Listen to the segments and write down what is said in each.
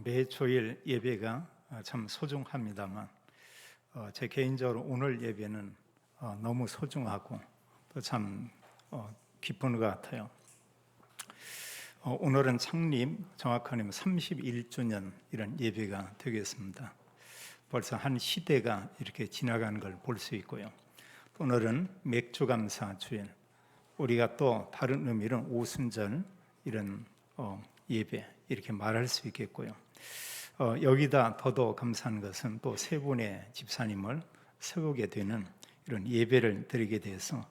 매 주일 예배가 참 소중합니다만 제 개인적으로 오늘 예배는 너무 소중하고 또 참 기쁜 것 같아요. 오늘은 창립 정확하면 31주년 이런 예배가 되겠습니다. 벌써 한 시대가 이렇게 지나간 걸 볼 수 있고요. 오늘은 맥주감사 주일, 우리가 또 다른 의미로는 오순절 이런 예배 이렇게 말할 수 있겠고요. 여기다 더더 감사한 것은 또 세 분의 집사님을 세우게 되는 이런 예배를 드리게 돼서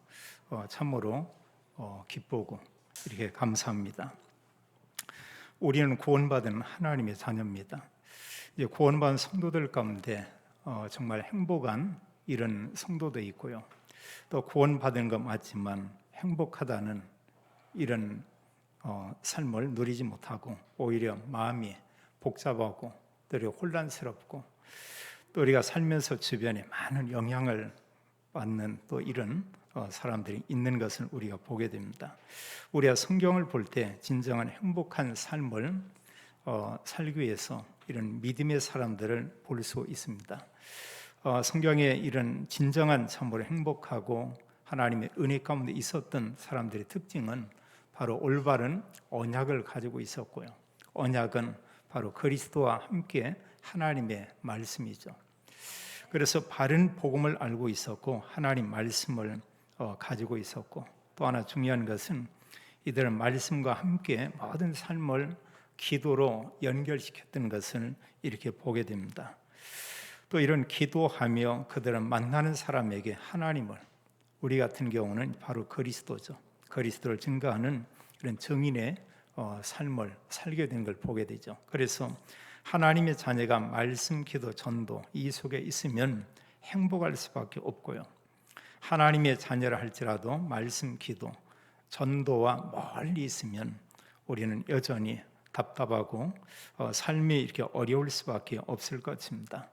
참으로 기쁘고 이렇게 감사합니다. 우리는 구원받은 하나님의 자녀입니다. 이제 구원받은 성도들 가운데 정말 행복한 이런 성도도 있고요. 또 구원받은 것 맞지만 행복하다는 이런 삶을 누리지 못하고 오히려 마음이 복잡하고 또 혼란스럽고 또 우리가 살면서 주변에 많은 영향을 받는 또 이런 사람들이 있는 것을 우리가 보게 됩니다. 우리가 성경을 볼 때 진정한 행복한 삶을 살기 위해서 이런 믿음의 사람들을 볼 수 있습니다. 성경에 이런 진정한 참으로 행복하고 하나님의 은혜 가운데 있었던 사람들의 특징은 바로 올바른 언약을 가지고 있었고요. 언약은 바로 그리스도와 함께 하나님의 말씀이죠. 그래서 바른 복음을 알고 있었고 하나님 말씀을 가지고 있었고 또 하나 중요한 것은 이들은 말씀과 함께 모든 삶을 기도로 연결시켰던 것을 이렇게 보게 됩니다. 또 이런 기도하며 그들은 만나는 사람에게 하나님을, 우리 같은 경우는 바로 그리스도죠. 그리스도를 증거하는 이런 증인의 삶을 살게 된 걸 보게 되죠. 그래서 하나님의 자녀가 말씀, 기도, 전도 이 속에 있으면 행복할 수밖에 없고요. 하나님의 자녀라 할지라도 말씀, 기도, 전도와 멀리 있으면 우리는 여전히 답답하고 삶이 이렇게 어려울 수밖에 없을 것입니다.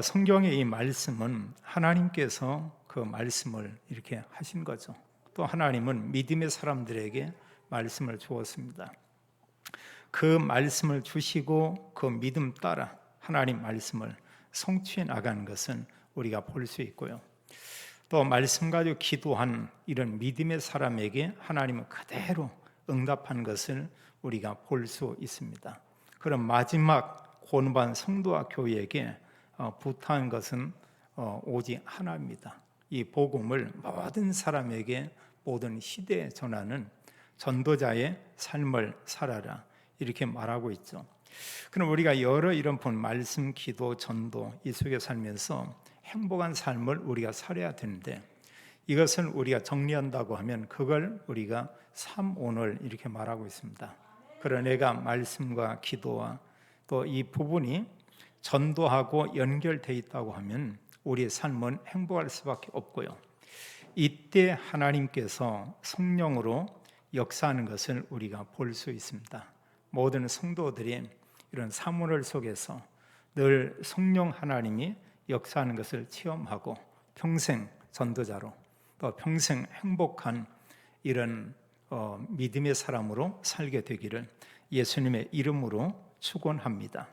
성경의 이 말씀은 하나님께서 그 말씀을 이렇게 하신 거죠. 또 하나님은 믿음의 사람들에게 말씀을 주었습니다. 그 말씀을 주시고 그 믿음 따라 하나님 말씀을 성취해 나가는 것은 우리가 볼 수 있고요. 또 말씀 가지고 기도한 이런 믿음의 사람에게 하나님은 그대로 응답한 것을 우리가 볼 수 있습니다. 그럼 마지막 구원받은 성도와 교회에게 부탁한 것은 오직 하나입니다. 이 복음을 모든 사람에게 모든 시대에 전하는 전도자의 삶을 살아라 이렇게 말하고 있죠. 그럼 우리가 여러 이런 말씀, 기도, 전도 이 속에 살면서 행복한 삶을 우리가 살아야 되는데 이것을 우리가 정리한다고 하면 그걸 우리가 삼오늘 이렇게 말하고 있습니다. 그런 내가 말씀과 기도와 또 이 부분이 전도하고 연결되어 있다고 하면 우리의 삶은 행복할 수밖에 없고요. 이때 하나님께서 성령으로 역사하는 것을 우리가 볼 수 있습니다. 모든 성도들이 이런 사문을 속에서 늘 성령 하나님이 역사하는 것을 체험하고 평생 전도자로 또 평생 행복한 이런 믿음의 사람으로 살게 되기를 예수님의 이름으로 축원합니다.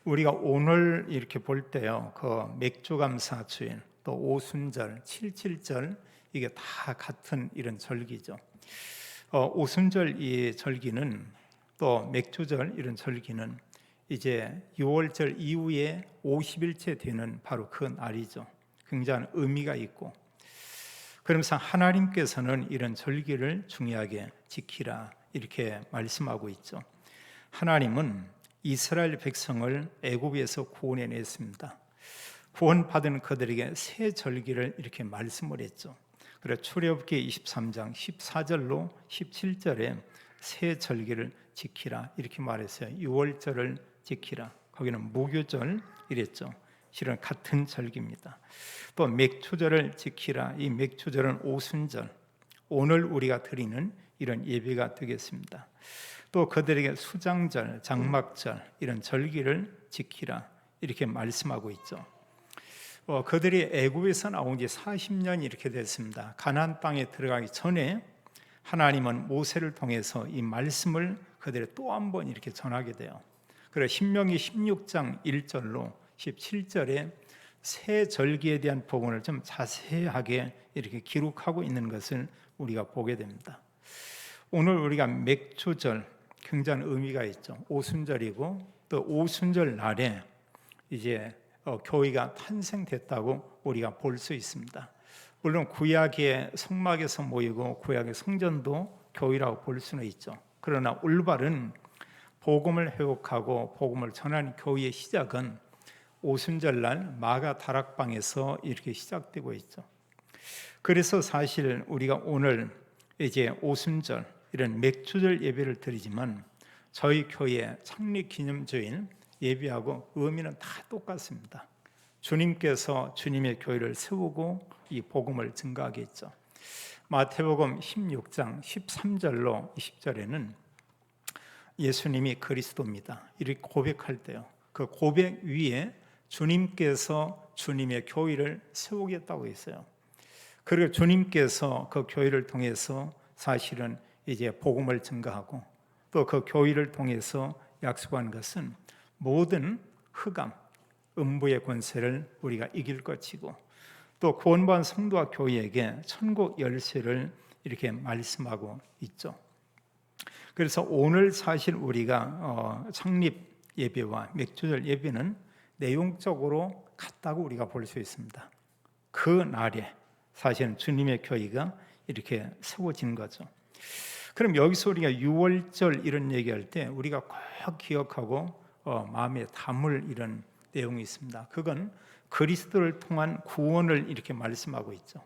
우리가 오늘 이렇게 볼 때요, 그 맥주감사 주일, 또 오순절, 77절 이게 다 같은 이런 절기죠. 오순절 이 절기는 또 맥주절 이런 절기는 이제 6월절 이후에 50일째 되는 바로 그 날이죠. 굉장한 의미가 있고 그러면서 하나님께서는 이런 절기를 중요하게 지키라 이렇게 말씀하고 있죠. 하나님은 이스라엘 백성을 애굽에서 구원해냈습니다. 구원받은 그들에게 새 절기를 이렇게 말씀을 했죠. 그래서 출애굽기 23장 14절로 17절에 새 절기를 지키라 이렇게 말했어요. 6월절을 지키라. 거기는 무교절 이랬죠. 실은 같은 절기입니다. 또 맥주절을 지키라. 이 맥주절은 오순절, 오늘 우리가 드리는 이런 예배가 되겠습니다. 또 그들에게 수장절, 장막절 이런 절기를 지키라 이렇게 말씀하고 있죠. 그들이 애굽에서 나온 지 40년 이렇게 됐습니다. 가나안 땅에 들어가기 전에 하나님은 모세를 통해서 이 말씀을 그들이 또 한 번 이렇게 전하게 돼요. 그래서 신명기 16장 1절로 17절에 새 절기에 대한 복음을 좀 자세하게 이렇게 기록하고 있는 것을 우리가 보게 됩니다. 오늘 우리가 맥주절 굉장한 의미가 있죠. 오순절이고 또 오순절 날에 이제 교회가 탄생됐다고 우리가 볼 수 있습니다. 물론 구약의 성막에서 모이고 구약의 성전도 교회라고 볼 수는 있죠. 그러나 올바른 복음을 회복하고 복음을 전하는 교회의 시작은 오순절날 마가 다락방에서 이렇게 시작되고 있죠. 그래서 사실 우리가 오늘 이제 오순절 이런 맥주절 예배를 드리지만 저희 교회 창립 기념주일 예배하고 의미는 다 똑같습니다. 주님께서 주님의 교회를 세우고 이 복음을 증거하게 했죠. 마태복음 16장 13절로 20절에는 예수님이 그리스도입니다 이렇게 고백할 때요, 그 고백 위에 주님께서 주님의 교회를 세우겠다고 했어요. 그리고 주님께서 그 교회를 통해서 사실은 이제 복음을 증거하고 또 그 교회를 통해서 약속한 것은 모든 흑암, 음부의 권세를 우리가 이길 것이고 또 구원받은 성도와 교회에게 천국 열쇠를 이렇게 말씀하고 있죠. 그래서 오늘 사실 우리가 창립 예배와 맥주절 예배는 내용적으로 같다고 우리가 볼 수 있습니다. 그 날에 사실은 주님의 교회가 이렇게 세워진 거죠. 그럼 여기서 우리가 유월절 이런 얘기할 때 우리가 꼭 기억하고 마음에 담을 이런 내용이 있습니다. 그건 그리스도를 통한 구원을 이렇게 말씀하고 있죠.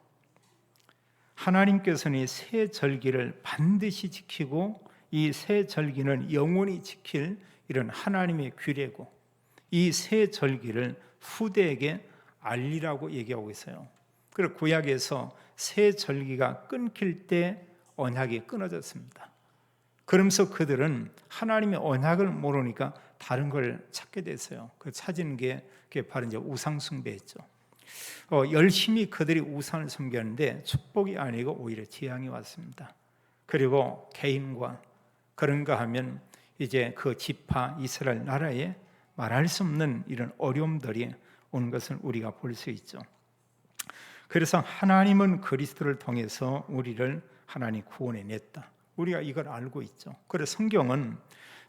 하나님께서는 이 새 절기를 반드시 지키고 이 새 절기는 영원히 지킬 이런 하나님의 규례고 이 새 절기를 후대에게 알리라고 얘기하고 있어요. 그리고 구약에서 새 절기가 끊길 때 언약이 끊어졌습니다. 그러면서 그들은 하나님의 언약을 모르니까 다른 걸 찾게 됐어요. 그 찾은 게 그게 바로 이제 우상 숭배였죠. 열심히 그들이 우상을 섬겼는데 축복이 아니고 오히려 재앙이 왔습니다. 그리고 개인과 그런가 하면 이제 그 지파 이스라엘 나라에 말할 수 없는 이런 어려움들이 온 것을 우리가 볼 수 있죠. 그래서 하나님은 그리스도를 통해서 우리를 하나님 구원해 냈다. 우리가 이걸 알고 있죠. 그래서 성경은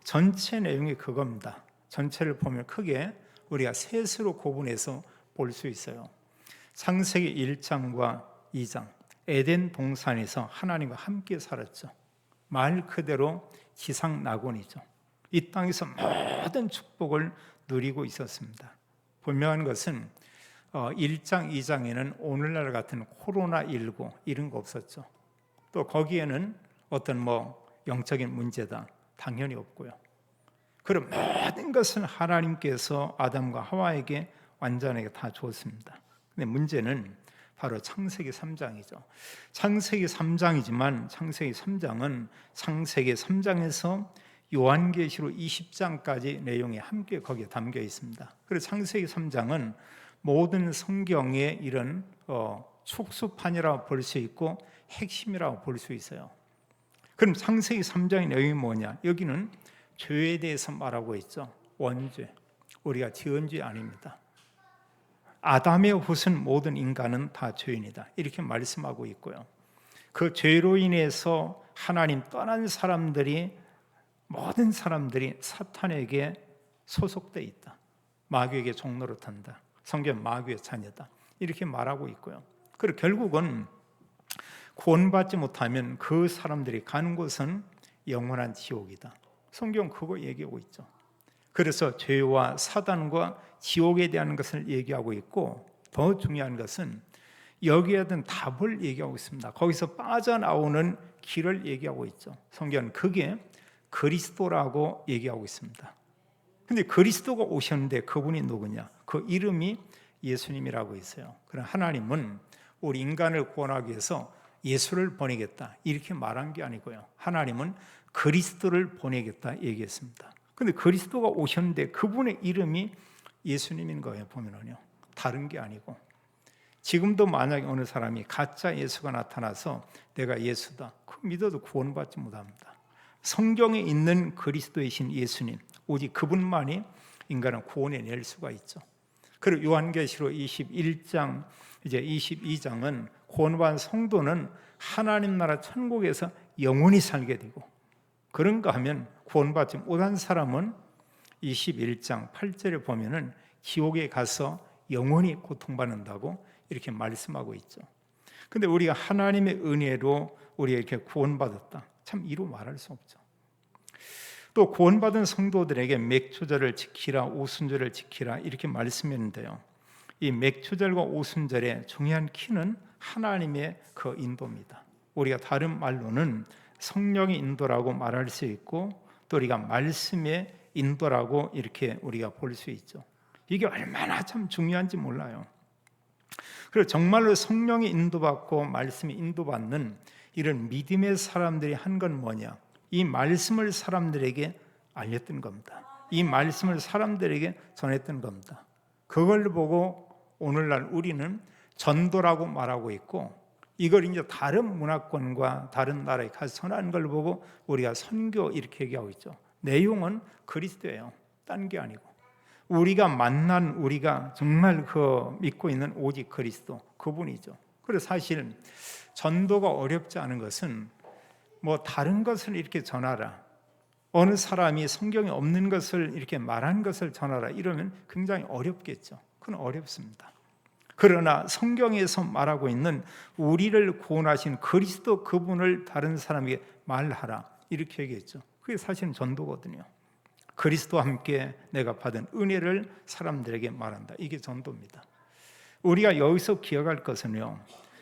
전체 내용이 그겁니다. 전체를 보면 크게 우리가 셋으로 구분해서 볼 수 있어요. 창세기 1장과 2장, 에덴 동산에서 하나님과 함께 살았죠. 말 그대로 지상 낙원이죠. 이 땅에서 모든 축복을 누리고 있었습니다. 분명한 것은 1장, 2장에는 오늘날 같은 코로나19 이런 거 없었죠. 또 거기에는 어떤 영적인 문제다 당연히 없고요. 그럼 모든 것을 하나님께서 아담과 하와에게 완전하게 다 주었습니다. 근데 문제는 바로 창세기 3장이죠. 창세기 3장이지만 창세기 3장은 창세기 3장에서 요한계시록 20장까지 내용이 함께 거기에 담겨 있습니다. 그래서 창세기 3장은 모든 성경의 이런 축소판이라고 볼 수 있고 핵심이라고 볼 수 있어요. 그럼 창세기 3장의 내용이 뭐냐? 여기는 죄에 대해서 말하고 있죠. 원죄, 우리가 지은 죄 아닙니다. 아담의 후손 모든 인간은 다 죄인이다 이렇게 말씀하고 있고요. 그 죄로 인해서 하나님 떠난 사람들이 모든 사람들이 사탄에게 소속돼 있다. 마귀에게 종노릇한다. 성경 마귀의 자녀다 이렇게 말하고 있고요. 그리고 결국은 구원받지 못하면 그 사람들이 가는 곳은 영원한 지옥이다. 성경 그거 얘기하고 있죠. 그래서 죄와 사단과 지옥에 대한 것을 얘기하고 있고 더 중요한 것은 여기에 대한 답을 얘기하고 있습니다. 거기서 빠져나오는 길을 얘기하고 있죠. 성경은 그게 그리스도라고 얘기하고 있습니다. 근데 그리스도가 오셨는데 그분이 누구냐? 그 이름이 예수님이라고 있어요. 그럼 하나님은 우리 인간을 구원하기 위해서 예수를 보내겠다 이렇게 말한 게 아니고요. 하나님은 그리스도를 보내겠다 얘기했습니다. 근데 그리스도가 오셨는데 그분의 이름이 예수님인 거예요. 보면은요. 다른 게 아니고. 지금도 만약에 어느 사람이 가짜 예수가 나타나서 내가 예수다. 그 믿어도 구원받지 못합니다. 성경에 있는 그리스도이신 예수님, 오직 그분만이 인간을 구원해 낼 수가 있죠. 그리고 요한계시록 21장 이제 22장은 구원받은 성도는 하나님 나라 천국에서 영원히 살게 되고, 그런가 하면 구원받지 못한 사람은 21장 8절에 보면은 지옥에 가서 영원히 고통받는다고 이렇게 말씀하고 있죠. 근데 우리가 하나님의 은혜로 우리가 이렇게 구원받았다, 참 이루 말할 수 없죠. 또 구원받은 성도들에게 맥초절을 지키라, 오순절을 지키라 이렇게 말씀했는데요, 이 맥초절과 오순절의 중요한 키는 하나님의 그 인도입니다. 우리가 다른 말로는 성령의 인도라고 말할 수 있고, 또 우리가 말씀의 인도라고 이렇게 우리가 볼 수 있죠. 이게 얼마나 참 중요한지 몰라요. 그리고 정말로 성령의 인도받고 말씀이 인도받는 이런 믿음의 사람들이 한 건 뭐냐? 이 말씀을 사람들에게 알렸던 겁니다. 이 말씀을 사람들에게 전했던 겁니다. 그걸 보고 오늘날 우리는 전도라고 말하고 있고, 이걸 이제 다른 문화권과 다른 나라에 가서 전하는 걸 보고 우리가 선교 이렇게 얘기하고 있죠. 내용은 그리스도예요. 딴 게 아니고. 우리가 만난, 우리가 정말 그 믿고 있는 오직 그리스도, 그분이죠. 그래서 사실 전도가 어렵지 않은 것은 뭐 다른 것을 이렇게 전하라, 어느 사람이 성경에 없는 것을 이렇게 말한 것을 전하라 이러면 굉장히 어렵겠죠. 그건 어렵습니다. 그러나 성경에서 말하고 있는 우리를 구원하신 그리스도 그분을 다른 사람에게 말하라 이렇게 얘기했죠. 그게 사실은 전도거든요. 그리스도와 함께 내가 받은 은혜를 사람들에게 말한다. 이게 전도입니다. 우리가 여기서 기억할 것은요,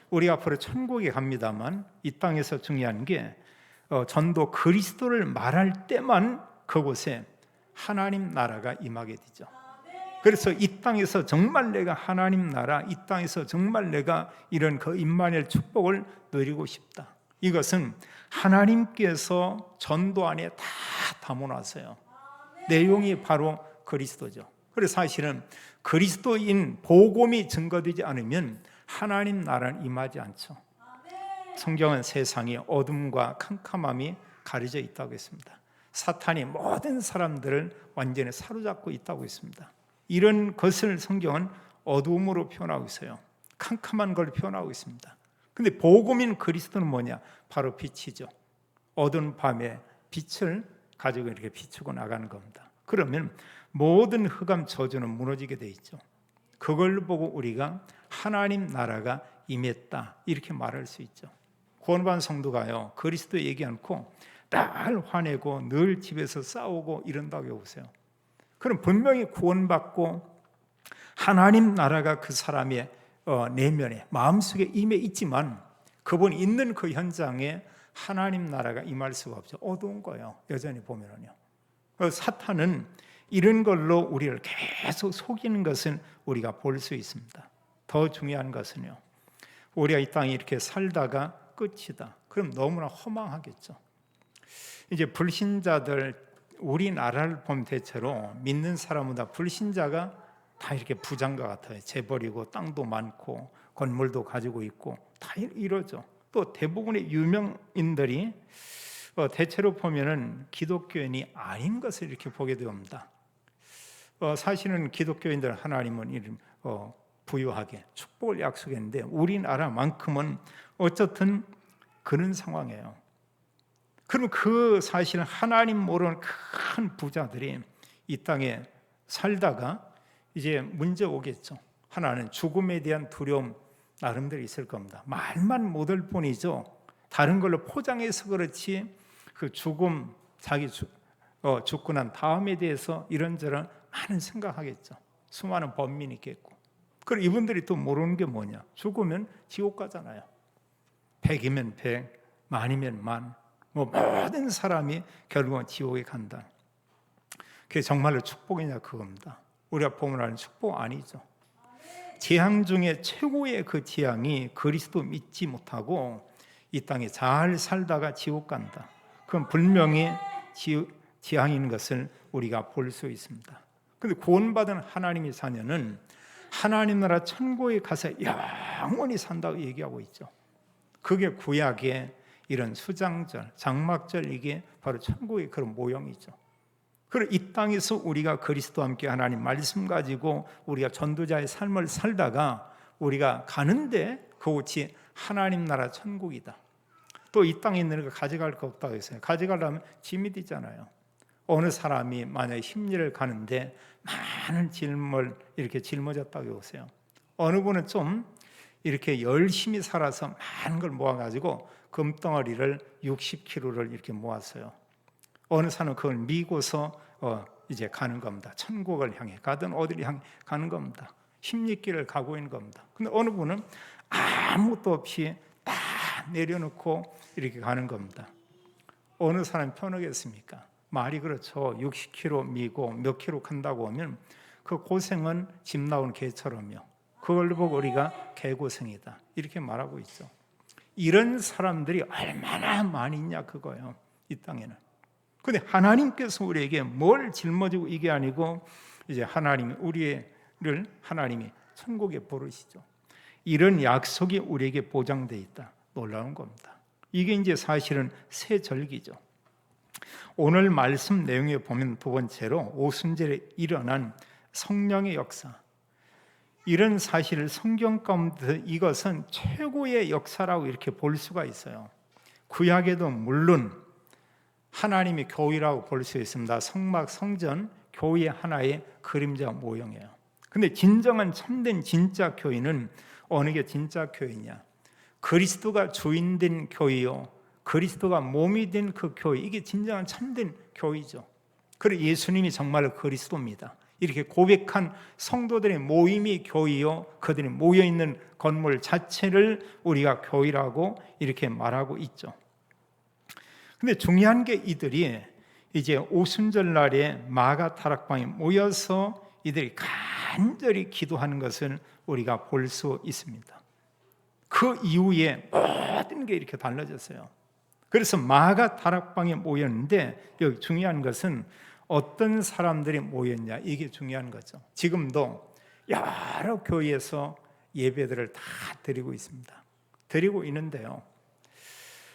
우리 앞으로 천국에 갑니다만 이 땅에서 중요한 게 전도 그리스도를 말할 때만 그곳에 하나님 나라가 임하게 되죠. 그래서 이 땅에서 정말 내가 하나님 나라, 이 땅에서 정말 내가 이런 그 임마누엘 축복을 누리고 싶다. 이것은 하나님께서 전도 안에 다 담아놨어요. 내용이 바로 그리스도죠. 그래서 사실은 그리스도인 복음이 증거되지 않으면 하나님 나라는 임하지 않죠. 성경은 세상이 어둠과 캄캄함이 가려져 있다고 했습니다. 사탄이 모든 사람들을 완전히 사로잡고 있다고 했습니다. 이런 것을 성경은 어둠으로 표현하고 있어요. 캄캄한 걸 표현하고 있습니다. 근데 복음인 그리스도는 뭐냐? 바로 빛이죠. 어두운 밤에 빛을 가지고 이렇게 비추고 나가는 겁니다. 그러면 모든 흑암 저주는 무너지게 돼 있죠. 그걸 보고 우리가 하나님 나라가 임했다 이렇게 말할 수 있죠. 구원받은 성도가요, 그리스도 얘기 않고 늘 화내고 늘 집에서 싸우고 이런다고 해보세요. 그럼 분명히 구원받고 하나님 나라가 그 사람의 내면에 마음속에 임해 있지만 그분이 있는 그 현장에 하나님 나라가 임할 수가 없죠. 어두운 거예요. 여전히 보면은요. 사탄은 이런 걸로 우리를 계속 속이는 것은 우리가 볼 수 있습니다. 더 중요한 것은요, 우리가 이 땅에 이렇게 살다가 끝이다. 그럼 너무나 허망하겠죠. 이제 불신자들, 우리나라를 보면 대체로 믿는 사람보다 불신자가 다 이렇게 부자인것 같아요. 재벌이고 땅도 많고 건물도 가지고 있고 다 이러죠. 또 대부분의 유명인들이 대체로 보면은 기독교인이 아닌 것을 이렇게 보게 됩니다. 사실은 기독교인들 하나님은 부유하게 축복을 약속했는데 우리나라만큼은 어쨌든 그런 상황이에요. 그럼 그 사실은 하나님 모르는 큰 부자들이 이 땅에 살다가 이제 문제 오겠죠. 하나는 죽음에 대한 두려움 나름대로 있을 겁니다. 말만 못할 뿐이죠. 다른 걸로 포장해서 그렇지 그 죽음, 자기 죽고 난 다음에 대해서 이런저런 많은 생각하겠죠. 수많은 번민이 있겠고. 그리고 이분들이 또 모르는 게 뭐냐? 죽으면 지옥 가잖아요. 100이면 100, 만이면 만, 모든 사람이 결국은 지옥에 간다. 그게 정말로 축복이냐 그겁니다. 우리가 보면 아는 축복 아니죠. 재앙 중에 최고의 그 재앙이 그리스도 믿지 못하고 이 땅에 잘 살다가 지옥 간다. 그건 분명히 재앙인 것을 우리가 볼 수 있습니다. 그런데 구원받은 하나님의 자녀는 하나님 나라 천국에 가서 영원히 산다고 얘기하고 있죠. 그게 구약의 이런 수장절, 장막절, 이게 바로 천국의 그런 모형이죠. 그리고 이 땅에서 우리가 그리스도와 함께 하나님 말씀 가지고 우리가 전도자의 삶을 살다가 우리가 가는데 그곳이 하나님 나라 천국이다. 또 이 땅에 있는 거 가져갈 거 없다고 했어요. 가져가려면 짐이 되잖아요. 어느 사람이 만약에 심리를 가는데 많은 짐을 이렇게 짊어졌다고 보세요. 어느 분은 좀 이렇게 열심히 살아서 많은 걸 모아가지고 금덩어리를 60kg를 이렇게 모았어요. 어느 사람은 그걸 미고서 이제 가는 겁니다. 천국을 향해 가든 어디를 향해 가는 겁니다. 십리길을 가고 있는 겁니다. 근데 어느 분은 아무것도 없이 딱 내려놓고 이렇게 가는 겁니다. 어느 사람이 편하겠습니까? 말이 그렇죠. 60kg 미고 몇 킬로 간다고 하면 그 고생은 집 나온 개처럼요. 그걸 보고 우리가 개고생이다 이렇게 말하고 있죠. 이런 사람들이 얼마나 많이 있냐 그거예요. 이 땅에는. 근데 하나님께서 우리에게 뭘 짊어지고 이게 아니고 이제 하나님이 우리를 하나님이 천국에 부르시죠. 이런 약속이 우리에게 보장되어 있다. 놀라운 겁니다. 이게 이제 사실은 새 절기죠. 오늘 말씀 내용에 보면 두 번째로 오순절에 일어난 성령의 역사. 이런 사실을 성경 가운데 이것은 최고의 역사라고 이렇게 볼 수가 있어요. 구약에도 물론 하나님의 교회라고 볼 수 있습니다. 성막, 성전, 교회의 하나의 그림자 모형이에요. 근데 진정한 참된 진짜 교회는 어느 게 진짜 교회냐? 그리스도가 주인된 교회요. 그리스도가 몸이 된 그 교회, 이게 진정한 참된 교회죠. 그리고 예수님이 정말 그리스도입니다. 이렇게 고백한 성도들의 모임이 교회요. 그들이 모여있는 건물 자체를 우리가 교회라고 이렇게 말하고 있죠. 근데 중요한 게 이들이 이제 오순절 날에 마가 다락방에 모여서 이들이 간절히 기도하는 것을 우리가 볼 수 있습니다. 그 이후에 모든 게 이렇게 달라졌어요. 그래서 마가 다락방에 모였는데 여기 중요한 것은 어떤 사람들이 모였냐, 이게 중요한 거죠. 지금도 여러 교회에서 예배들을 다 드리고 있습니다. 드리고 있는데요,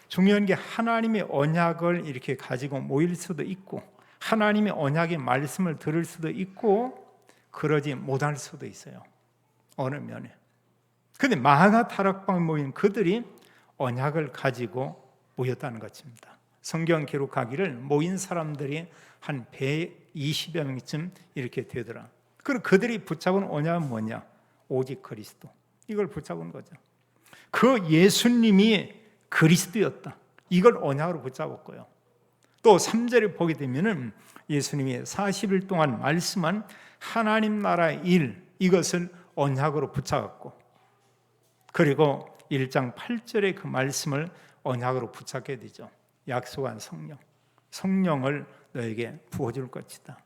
중요한 게 하나님의 언약을 이렇게 가지고 모일 수도 있고 하나님의 언약의 말씀을 들을 수도 있고 그러지 못할 수도 있어요. 어느 면에. 그런데 마가 다락방에 모인 그들이 언약을 가지고 모였다는 것입니다. 성경 기록하기를 모인 사람들이 한 120여 명쯤 이렇게 되더라. 그리고 그들이 붙잡은 언약은 뭐냐? 오직 그리스도. 이걸 붙잡은 거죠. 그 예수님이 그리스도였다. 이걸 언약으로 붙잡았고요. 또 3절에 보게 되면은 예수님이 40일 동안 말씀한 하나님 나라의 일, 이것을 언약으로 붙잡았고, 그리고 1장 8절에 그 말씀을 언약으로 붙잡게 되죠. 약속한 성령, 성령을 너에게 부어줄 것이다.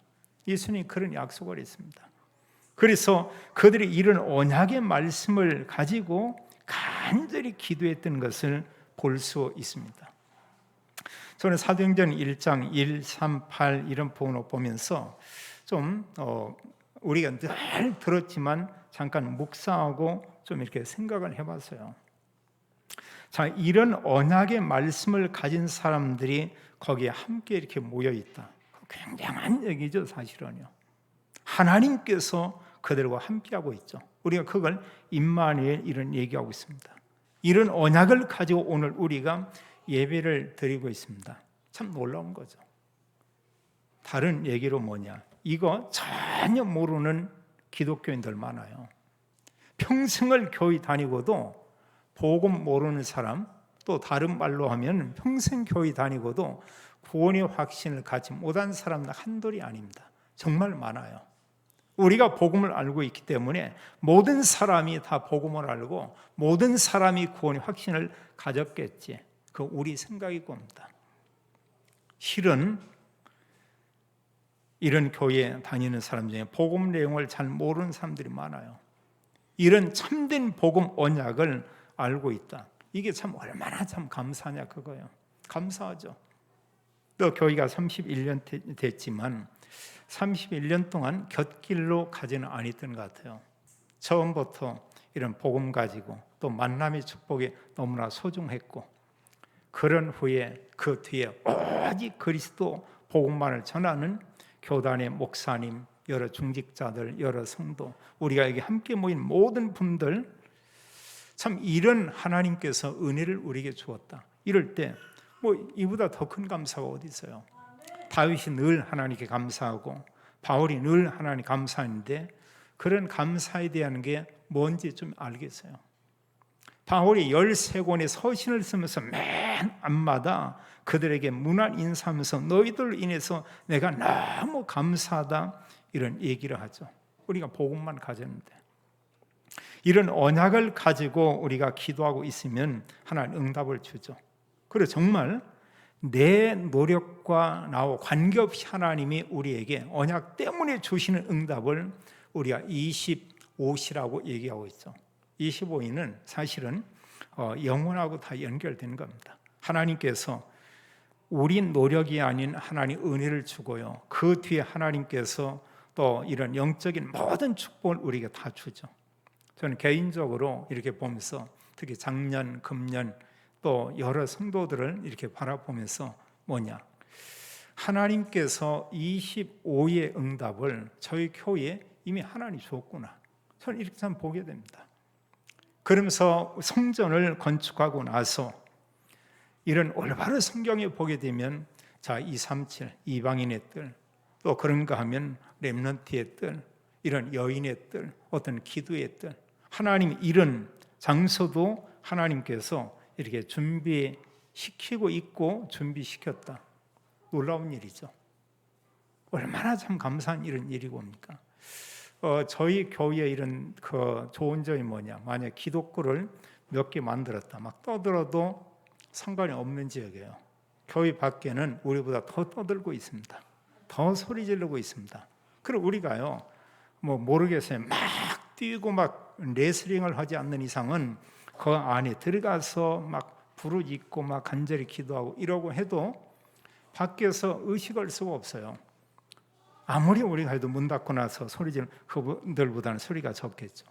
예수님이 그런 약속을 했습니다. 그래서 그들이 이런 언약의 말씀을 가지고 간절히 기도했던 것을 볼 수 있습니다. 저는 사도행전 1장 1, 3, 8 이런 부분을 보면서 좀 우리가 늘 들었지만 잠깐 묵상하고 좀 이렇게 생각을 해봤어요. 자, 이런 언약의 말씀을 가진 사람들이 거기에 함께 이렇게 모여 있다. 굉장한 얘기죠, 사실은요. 하나님께서 그들과 함께하고 있죠. 우리가 그걸 임마누엘 이런 얘기하고 있습니다. 이런 언약을 가지고 오늘 우리가 예배를 드리고 있습니다. 참 놀라운 거죠. 다른 얘기로 뭐냐? 이거 전혀 모르는 기독교인들 많아요. 평생을 교회 다니고도 복음 모르는 사람, 또 다른 말로 하면 평생 교회 다니고도 구원의 확신을 갖지 못한 사람은 한둘이 아닙니다. 정말 많아요. 우리가 복음을 알고 있기 때문에 모든 사람이 다 복음을 알고 모든 사람이 구원의 확신을 가졌겠지. 그 우리 생각일 겁니다. 실은 이런 교회에 다니는 사람 중에 복음 내용을 잘 모르는 사람들이 많아요. 이런 참된 복음 언약을 알고 있다. 이게 참 얼마나 참 감사하냐 그거예요. 감사하죠. 또 교회가 31년 됐지만 31년 동안 곁길로 가지는 않았던 것 같아요. 처음부터 이런 복음 가지고 또 만남의 축복이 너무나 소중했고, 그런 후에 그 뒤에 오직 그리스도 복음만을 전하는 교단의 목사님, 여러 중직자들, 여러 성도, 우리가 여기 함께 모인 모든 분들, 참 이런 하나님께서 은혜를 우리에게 주었다. 이럴 때 뭐 이보다 더 큰 감사가 어디 있어요? 다윗이 늘 하나님께 감사하고 바울이 늘 하나님 감사했는데 그런 감사에 대한 게 뭔지 좀 알겠어요. 바울이 13권의 서신을 쓰면서 맨 앞마다 그들에게 문안 인사하면서 너희들 인해서 내가 너무 감사하다 이런 얘기를 하죠. 우리가 복음만 가졌는데 이런 언약을 가지고 우리가 기도하고 있으면 하나님 응답을 주죠. 그리고 정말 내 노력과 나와 관계없이 하나님이 우리에게 언약 때문에 주시는 응답을 우리가 25시라고 얘기하고 있죠. 25일은 사실은 영혼하고 다 연결된 겁니다. 하나님께서 우리 노력이 아닌 하나님 은혜를 주고요. 그 뒤에 하나님께서 또 이런 영적인 모든 축복을 우리에게 다 주죠. 저는 개인적으로 이렇게 보면서 특히 작년, 금년 또 여러 성도들을 이렇게 바라보면서 뭐냐, 하나님께서 25의 응답을 저희 교회에 이미 하나님 줬구나. 저는 이렇게 참 보게 됩니다. 그러면서 성전을 건축하고 나서 이런 올바른 성경에 보게 되면 자 237 이방인의 뜰, 또 그런가 하면 렘넌트의 뜰, 이런 여인의 뜰, 어떤 기도의 뜰, 하나님 이런 장소도 하나님께서 이렇게 준비시키고 있고 준비시켰다. 놀라운 일이죠. 얼마나 참 감사한 이런 일이 뭡니까? 저희 교회에 이런 그 좋은 점이 뭐냐? 만약 기독교를 몇 개 만들었다, 막 떠들어도 상관이 없는 지역이에요. 교회 밖에는 우리보다 더 떠들고 있습니다. 더 소리 지르고 있습니다. 그리고 우리가요, 뭐 모르겠어요. 막 뛰고 막 레슬링을 하지 않는 이상은 그 안에 들어가서 막 부르짖고 막 간절히 기도하고 이러고 해도 밖에서 의식할 수가 없어요. 아무리 우리가 해도 문 닫고 나서 소리 지르는 그분들보다는 소리가 적겠죠.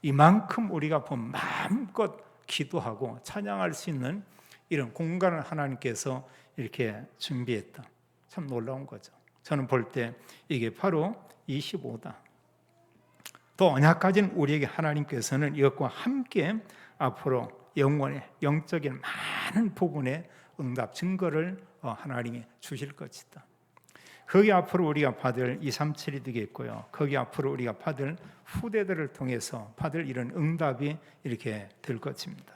이만큼 우리가 마음껏 기도하고 찬양할 수 있는 이런 공간을 하나님께서 이렇게 준비했다. 참 놀라운 거죠. 저는 볼 때 이게 바로 25다. 또 언약 가진 우리에게 하나님께서는 이것과 함께 앞으로 영혼의 영적인 많은 부분의 응답 증거를 하나님이 주실 것이다. 거기 앞으로 우리가 받을 237이 되겠고요. 거기 앞으로 우리가 받을 후대들을 통해서 받을 이런 응답이 이렇게 될 것입니다.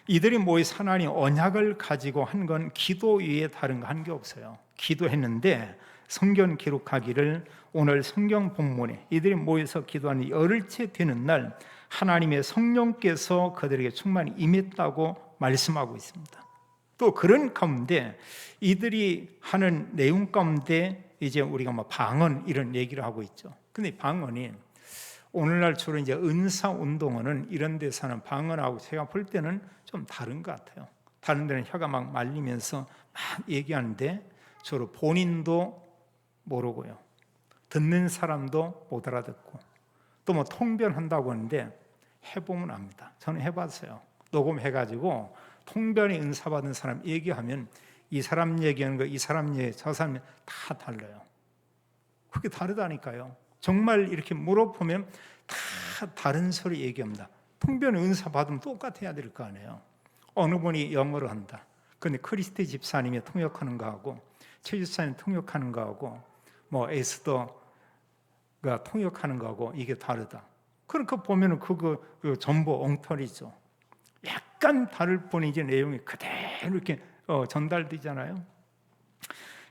이들이 모여서 하나님 언약을 가지고 한 건 기도 외에 다른 거 한 게 없어요. 기도했는데 성경 기록하기를 오늘 성경 본문에 이들이 모여서 기도하는 열흘째 되는 날 하나님의 성령께서 그들에게 충만히 임했다고 말씀하고 있습니다. 또 그런 가운데 이들이 하는 내용 가운데 이제 우리가 뭐 방언 이런 얘기를 하고 있죠. 근데 방언이 오늘날 주로 이제 은사 운동원은 이런 데서는 방언하고 제가 볼 때는 좀 다른 것 같아요. 다른 데는 혀가 막 말리면서 막 얘기하는데 주로 본인도 모르고요. 듣는 사람도 못 알아듣고 또 뭐 통변한다고 하는데 해보면 압니다. 저는 해봤어요. 녹음해가지고 통변의 은사 받은 사람 얘기하면 이 사람 얘기하는 거, 이 사람 얘기, 저 사람 다 달라요. 그게 다르다니까요. 정말 이렇게 물어보면 다 다른 소리 얘기합니다. 통변의 은사 받으면 똑같아야 될 거 아니에요. 어느 분이 영어로 한다. 그런데 크리스티 집사님이 통역하는 거하고 최 집사님이 통역하는 거하고 뭐 에스더가 통역하는 거하고 이게 다르다. 그러니까 보면은 그거 전부 엉터리죠. 약간 다를 뿐이지 내용이 그대로 이렇게 전달되잖아요.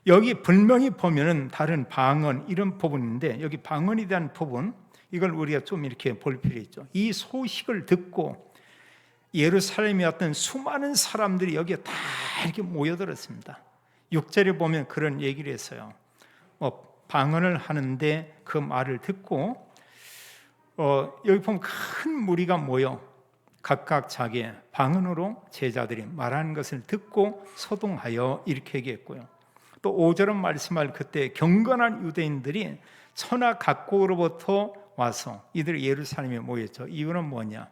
여기 분명히 보면은 다른 방언 이런 부분인데 여기 방언에 대한 부분 이걸 우리가 좀 이렇게 볼 필요 있죠. 이 소식을 듣고 예루살렘에 왔던 수많은 사람들이 여기에 다 이렇게 모여들었습니다. 6절에 보면 그런 얘기를 했어요. 방언을 하는데 그 말을 듣고 여기 보면 큰 무리가 모여 각각 자기의 방언으로 제자들이 말하는 것을 듣고 소동하여 이렇게 얘기했고요. 또 5절은 말씀할 그때 경건한 유대인들이 천하 각국으로부터 와서 이들이 예루살렘에 모였죠. 이유는 뭐냐?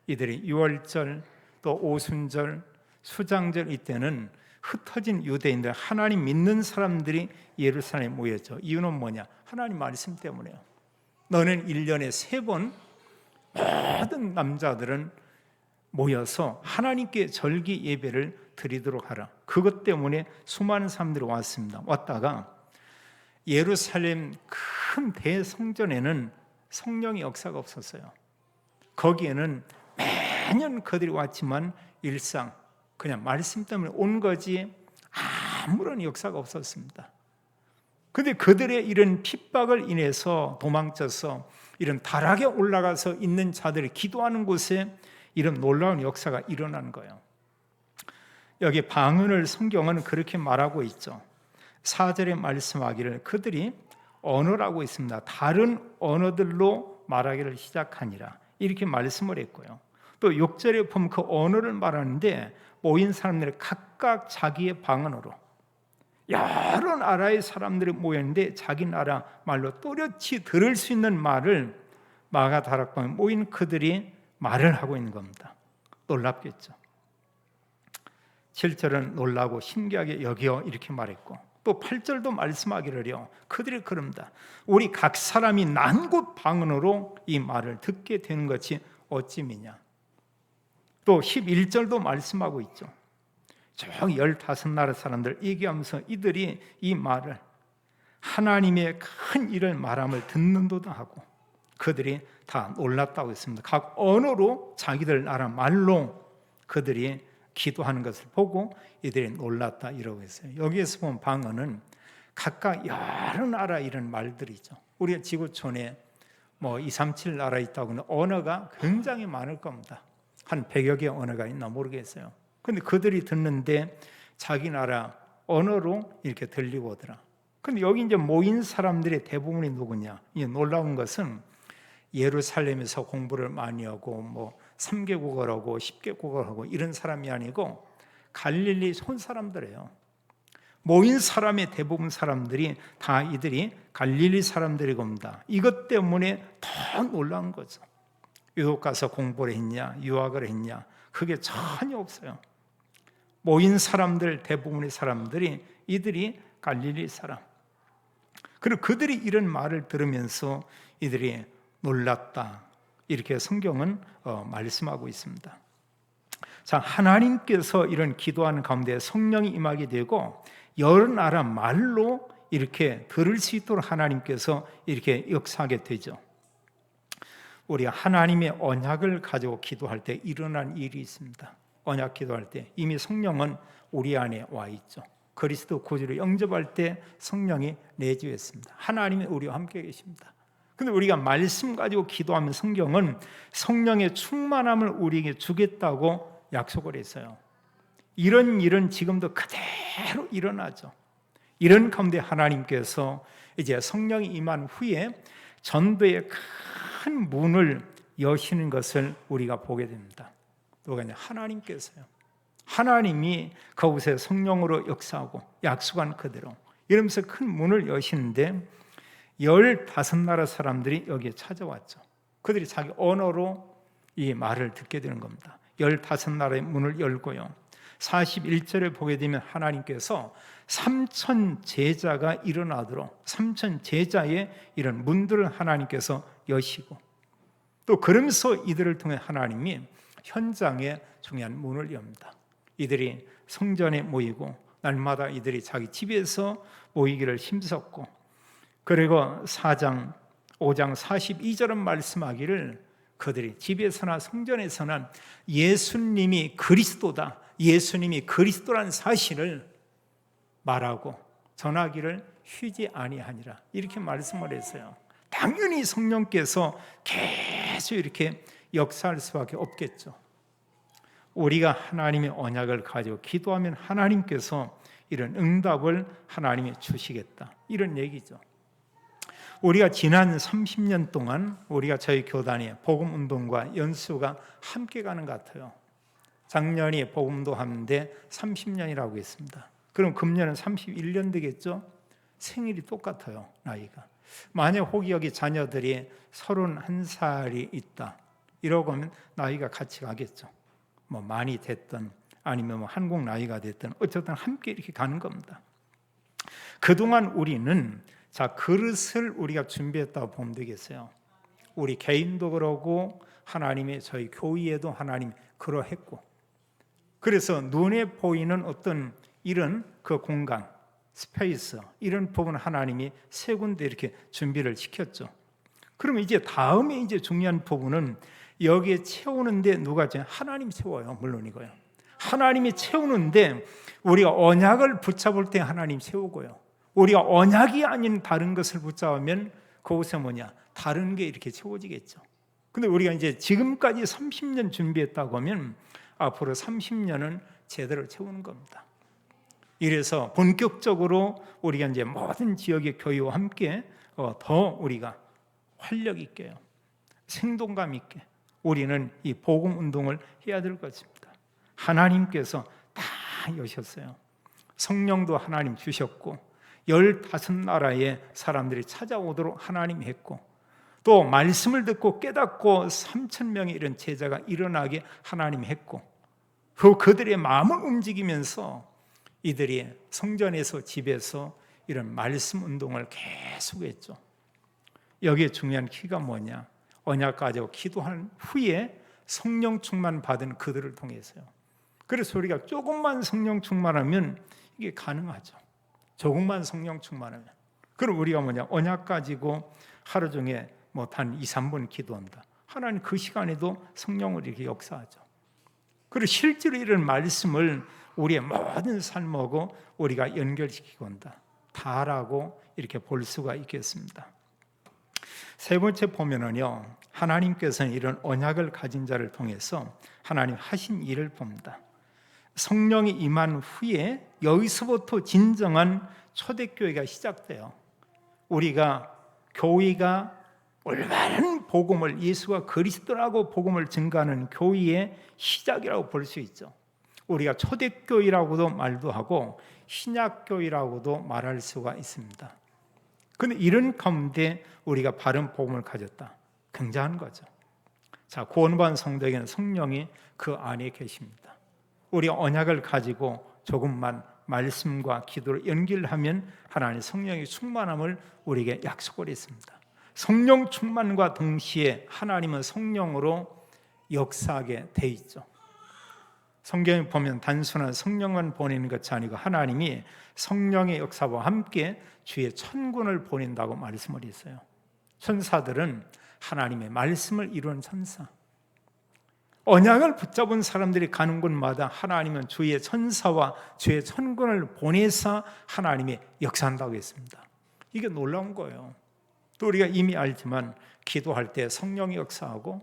이들이 유월절 또 오순절 수장절 이때는 흩어진 유대인들, 하나님 믿는 사람들이 예루살렘에 모였죠. 이유는 뭐냐? 하나님 말씀 때문에요. 너는 1년에 3번 모든 남자들은 모여서 하나님께 절기 예배를 드리도록 하라. 그것 때문에 수많은 사람들이 왔습니다. 왔다가 예루살렘 큰 대성전에는 성령의 역사가 없었어요. 거기에는 매년 그들이 왔지만 일상 그냥 말씀 때문에 온 거지 아무런 역사가 없었습니다. 그런데 그들의 이런 핍박을 인해서 도망쳐서 이런 다락에 올라가서 있는 자들이 기도하는 곳에 이런 놀라운 역사가 일어난 거예요. 여기 방언을 성경은 그렇게 말하고 있죠. 4절에 말씀하기를 그들이 언어라고 있습니다. 다른 언어들로 말하기를 시작하니라 이렇게 말씀을 했고요. 또 6절에 보면 그 언어를 말하는데 모인 사람들이 각각 자기의 방언으로 여러 나라의 사람들이 모였는데 자기 나라 말로 또렷이 들을 수 있는 말을 마가다락방에 모인 그들이 말을 하고 있는 겁니다. 놀랍겠죠. 7절은 놀라고 신기하게 여겨 이렇게 말했고 또 8절도 말씀하기를요 그들이 그럽니다. 우리 각 사람이 난 곳 방언으로 이 말을 듣게 되는 것이 어찌 미냐. 또 11절도 말씀하고 있죠. 저 15나라 사람들 얘기하면서 이들이 이 말을 하나님의 큰 일을 말함을 듣는도다 하고 그들이 다 놀랐다고 했습니다. 각 언어로 자기들 나라 말로 그들이 기도하는 것을 보고 이들이 놀랐다 이러고 있어요. 여기에서 보면 방언은 각각 여러 나라 이런 말들이죠. 우리가 지구촌에 2, 3, 7 나라 있다고 하는 언어가 굉장히 많을 겁니다. 한 100여 개의 언어가 있나 모르겠어요. 근데 그들이 듣는데 자기 나라 언어로 이렇게 들리고 오더라. 근데 여기 이제 모인 사람들의 대부분이 누구냐? 이 놀라운 것은 예루살렘에서 공부를 많이 하고 3개국어라고 10개국어라고 이런 사람이 아니고 갈릴리 촌 사람들이에요. 모인 사람의 대부분 사람들이 다 이들이 갈릴리 사람들이 겁니다. 이것 때문에 더 놀라운 거죠. 유독 가서 공부를 했냐, 유학을 했냐, 그게 전혀 없어요. 모인 사람들 대부분의 사람들이 이들이 갈릴리 사람. 그리고 그들이 이런 말을 들으면서 이들이 놀랐다. 이렇게 성경은 말씀하고 있습니다. 자, 하나님께서 이런 기도하는 가운데 성령이 임하게 되고 여러 나라 말로 이렇게 들을 수 있도록 하나님께서 이렇게 역사하게 되죠. 우리가 하나님의 언약을 가지고 기도할 때 일어난 일이 있습니다. 언약 기도할 때 이미 성령은 우리 안에 와 있죠. 그리스도 구주를 영접할 때 성령이 내주했습니다. 하나님이 우리와 함께 계십니다. 근데 우리가 말씀 가지고 기도하면 성경은 성령의 충만함을 우리에게 주겠다고 약속을 했어요. 이런 일은 지금도 그대로 일어나죠. 이런 가운데 하나님께서 이제 성령이 임한 후에 전도의 큰 문을 여시는 것을 우리가 보게 됩니다. 누가 이제 하나님께서요. 하나님이 그곳에 성령으로 역사하고 약속한 그대로 이러면서 큰 문을 여시는데 15나라 사람들이 여기에 찾아왔죠. 그들이 자기 언어로 이 말을 듣게 되는 겁니다. 15나라의 문을 열고요. 41절에 보게 되면 하나님께서 3천 제자가 일어나도록 3천 제자의 이런 문들을 하나님께서 여시고 또 그러면서 이들을 통해 하나님이 현장에 중요한 문을 엽니다. 이들이 성전에 모이고 날마다 이들이 자기 집에서 모이기를 힘썼고 그리고 4장 5장 42절은 말씀하기를 그들이 집에서나 성전에서나 예수님이 그리스도다, 예수님이 그리스도라는 사실을 말하고 전하기를 쉬지 아니하니라 이렇게 말씀을 했어요. 당연히 성령께서 계속 이렇게 역사할 수밖에 없겠죠. 우리가 하나님의 언약을 가지고 기도하면 하나님께서 이런 응답을 하나님이 주시겠다 이런 얘기죠. 우리가 지난 30년 동안 우리가 저희 교단의 복음운동과 연수가 함께 가는 것 같아요. 작년이 복음도 하는데 30년이라고 했습니다. 그럼 금년은 31년 되겠죠? 생일이 똑같아요, 나이가. 만약 혹 여기 자녀들이 31살이 있다 이러고 하면 나이가 같이 가겠죠. 많이 됐든 아니면 뭐 한국 나이가 됐든 어쨌든 함께 이렇게 가는 겁니다. 그동안 우리는 그릇을 우리가 준비했다고 보면 되겠어요. 우리 개인도 그러고 하나님의 저희 교회에도 하나님 그러했고, 그래서 눈에 보이는 어떤 이런 그 공간, 스페이스, 이런 부분 하나님이 세 군데 이렇게 준비를 시켰죠. 그러면 이제 다음에 이제 중요한 부분은 여기에 채우는데 누가 하나님이 채워요. 물론이고요. 하나님이 채우는데 우리가 언약을 붙잡을 때 하나님 채우고요. 우리가 언약이 아닌 다른 것을 붙잡으면 그곳에 다른 게 이렇게 채워지겠죠. 근데 우리가 이제 지금까지 30년 준비했다고 하면 앞으로 30년은 제대로 채우는 겁니다. 이래서 본격적으로 우리가 이제 모든 지역의 교회와 함께 더 우리가 활력 있게요, 생동감 있게 우리는 이 복음 운동을 해야 될 것입니다. 하나님께서 다 여셨어요. 성령도 하나님 주셨고 15나라의 사람들이 찾아오도록 하나님이 했고, 또 말씀을 듣고 깨닫고 3,000명의 이런 제자가 일어나게 하나님이 했고, 그들의 마음을 움직이면서 이들이 성전에서 집에서 이런 말씀 운동을 계속했죠. 여기에 중요한 키가 뭐냐? 언약 가지고 기도한 후에 성령 충만 받은 그들을 통해서요. 그래서 우리가 조금만 성령 충만하면 이게 가능하죠. 조금만 성령 충만하면. 그럼 우리가 언약 가지고 하루 중에 단 2, 3분 기도한다. 하나님 그 시간에도 성령을 이렇게 역사하죠. 그리고 실제로 이런 말씀을 우리의 모든 삶하고 우리가 연결시키고 온다. 다라고 이렇게 볼 수가 있겠습니다. 세 번째 보면은요, 하나님께서는 이런 언약을 가진 자를 통해서 하나님 하신 일을 봅니다. 성령이 임한 후에 여기서부터 진정한 초대교회가 시작돼요. 우리가 교회가 올바른 복음을, 예수가 그리스도라고 복음을 증거하는 교회의 시작이라고 볼 수 있죠. 우리가 초대교회라고도 말도 하고 신약교회라고도 말할 수가 있습니다. 그런데 이런 가운데 우리가 바른 복음을 가졌다. 굉장한 거죠. 구원받은 성도에게는 성령이 그 안에 계십니다. 우리가 언약을 가지고 조금만 말씀과 기도를 연결하면 하나님의 성령의 충만함을 우리에게 약속을 했습니다. 성령 충만과 동시에 하나님은 성령으로 역사하게 돼 있죠. 성경에 보면 단순한 성령만 보내는 것이 아니고 하나님이 성령의 역사와 함께 주의 천군을 보낸다고 말씀을 했어요. 천사들은 하나님의 말씀을 이루는 천사. 언약을 붙잡은 사람들이 가는 곳마다 하나님은 주의 천사와 주의 천군을 보내서 하나님이 역사한다고 했습니다. 이게 놀라운 거예요. 또 우리가 이미 알지만 기도할 때 성령이 역사하고,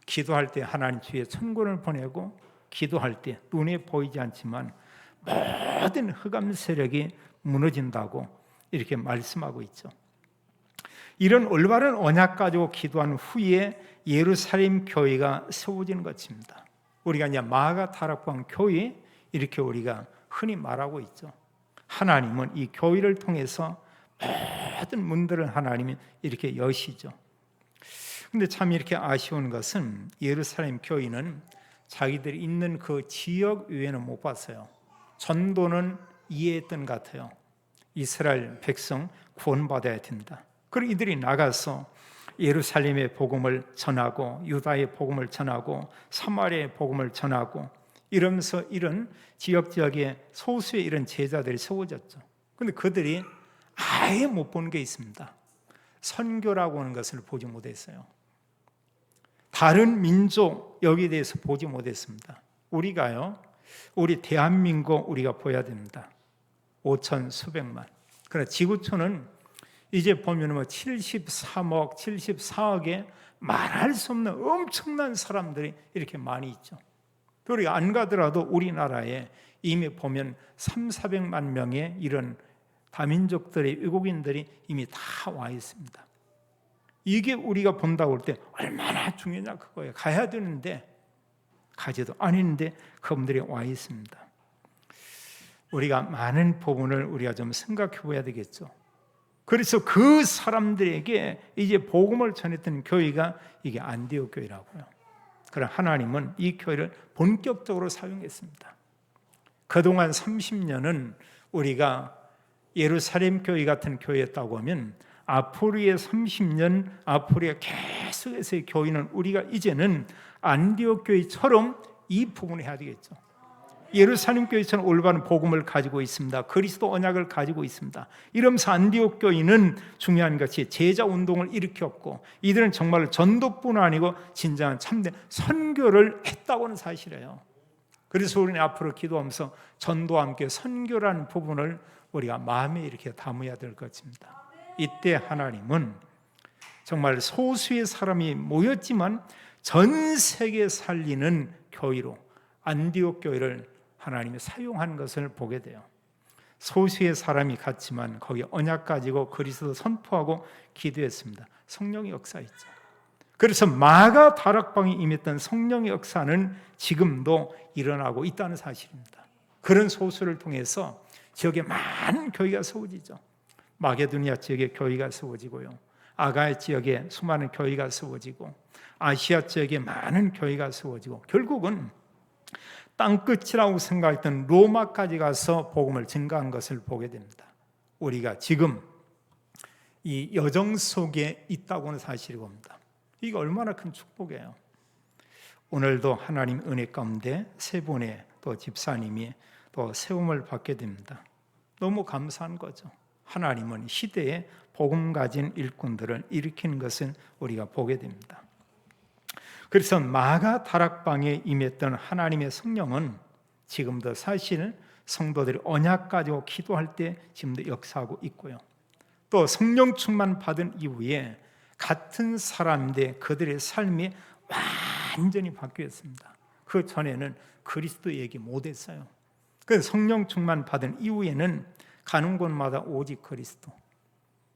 기도할 때 하나님 주의 천군을 보내고, 기도할 때 눈에 보이지 않지만 모든 흑암 세력이 무너진다고 이렇게 말씀하고 있죠. 이런 올바른 언약 가지고 기도한 후에 예루살렘 교회가 세워지는 것입니다. 우리가 이제 마가 다락방 교회 이렇게 우리가 흔히 말하고 있죠. 하나님은 이 교회를 통해서 모든 문들을 하나님이 이렇게 여시죠. 근데 참 이렇게 아쉬운 것은 예루살렘 교회는 자기들이 있는 그 지역 외에는 못 봤어요. 전도는 이해했던 것 같아요. 이스라엘 백성 구원받아야 된다. 그리고 이들이 나가서 예루살렘의 복음을 전하고 유다의 복음을 전하고 사마리아의 복음을 전하고 이러면서 이런 지역의 소수의 이런 제자들이 세워졌죠. 그런데 그들이 아예 못 본 게 있습니다. 선교라고 하는 것을 보지 못했어요. 다른 민족 여기에 대해서 보지 못했습니다. 우리가요, 우리 대한민국 우리가 보여야 됩니다. 5천 수백만. 그러나 지구촌은 이제 보면 73억, 74억에 말할 수 없는 엄청난 사람들이 이렇게 많이 있죠. 또 우리가 안 가더라도 우리나라에 이미 보면 300~400만 명의 이런 다민족들의 외국인들이 이미 다 와 있습니다. 이게 우리가 본다고 할 때 얼마나 중요하냐 그거예요. 가야 되는데 가지도 않는데 그분들이 와 있습니다. 우리가 많은 부분을 우리가 좀 생각해 봐야 되겠죠. 그래서 그 사람들에게 이제 복음을 전했던 교회가 이게 안디옥 교회라고요. 그러나 하나님은 이 교회를 본격적으로 사용했습니다. 그동안 30년은 우리가 예루살렘 교회 같은 교회였다고 하면 앞으로의 30년, 앞으로의 계속해서의 교회는 우리가 이제는 안디옥 교회처럼 이 부분을 해야 되겠죠. 예루살렘 교회처럼 올바른 복음을 가지고 있습니다. 그리스도 언약을 가지고 있습니다. 이러면서 안디옥 교회는 중요한 것이 제자 운동을 일으켰고, 이들은 정말 전도뿐 아니고 진정한 참된 선교를 했다고는 사실이에요. 그래서 우리는 앞으로 기도하면서 전도와 함께 선교라는 부분을 우리가 마음에 이렇게 담아야 될 것입니다. 이때 하나님은 정말 소수의 사람이 모였지만 전 세계 살리는 교회로 안디옥 교회를 하나님이 사용한 것을 보게 돼요. 소수의 사람이 갔지만 거기 언약 가지고 그리스도 선포하고 기도했습니다. 성령의 역사였죠. 그래서 마가 다락방에 임했던 성령의 역사는 지금도 일어나고 있다는 사실입니다. 그런 소수를 통해서 지역에 많은 교회가 세워지죠. 마게도니아 지역에 교회가 세워지고요, 아가야 지역에 수많은 교회가 세워지고, 아시아 지역에 많은 교회가 세워지고, 결국은 땅끝이라고 생각했던 로마까지 가서 복음을 증가한 것을 보게 됩니다. 우리가 지금 이 여정 속에 있다고 하는 사실이 봅니다. 이게 얼마나 큰 축복이에요. 오늘도 하나님 은혜 가운데 세 분의 또 집사님이 또 세움을 받게 됩니다. 너무 감사한 거죠. 하나님은 시대에 복음 가진 일꾼들을 일으키는 것을 우리가 보게 됩니다. 그래서 마가 다락방에 임했던 하나님의 성령은 지금도 사실 성도들이 언약 가지고 기도할 때 지금도 역사하고 있고요, 또 성령 충만 받은 이후에 같은 사람인데 그들의 삶이 완전히 바뀌었습니다. 그 전에는 그리스도 얘기 못했어요. 그래서 성령 충만 받은 이후에는 가는 곳마다 오직 그리스도,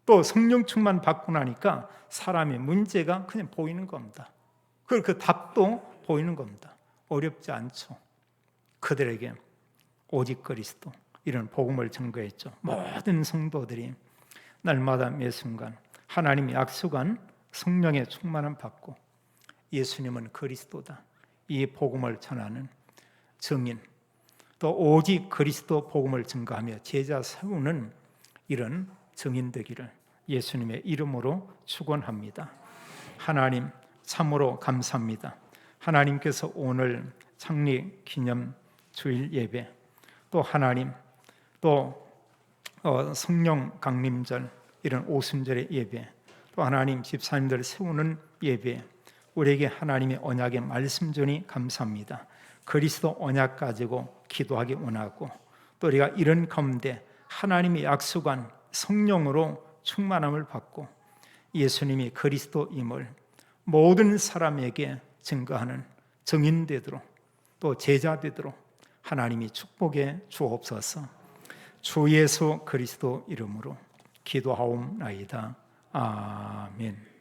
또 성령 충만 받고 나니까 사람의 문제가 그냥 보이는 겁니다. 그 답도 보이는 겁니다. 어렵지 않죠. 그들에게 오직 그리스도, 이런 복음을 증거했죠. 모든 성도들이 날마다 매 순간 하나님이 약속한 성령의 충만함 받고 예수님은 그리스도다, 이 복음을 전하는 증인, 또 오직 그리스도 복음을 증거하며 제자 세우는 이런 증인 되기를 예수님의 이름으로 축원합니다. 하나님 참으로 감사합니다. 하나님께서 오늘 창립 기념 주일 예배, 또 하나님 또 성령 강림절, 이런 오순절의 예배, 또 하나님 집사님들 세우는 예배, 우리에게 하나님의 언약의 말씀 주니 감사합니다. 그리스도 언약 가지고 기도하기 원하고, 또 우리가 이런 가운데 하나님의 약속한 성령으로 충만함을 받고 예수님이 그리스도임을 모든 사람에게 증거하는 증인 되도록, 또 제자 되도록 하나님이 축복해 주옵소서. 주 예수 그리스도 이름으로 기도하옵나이다. 아멘.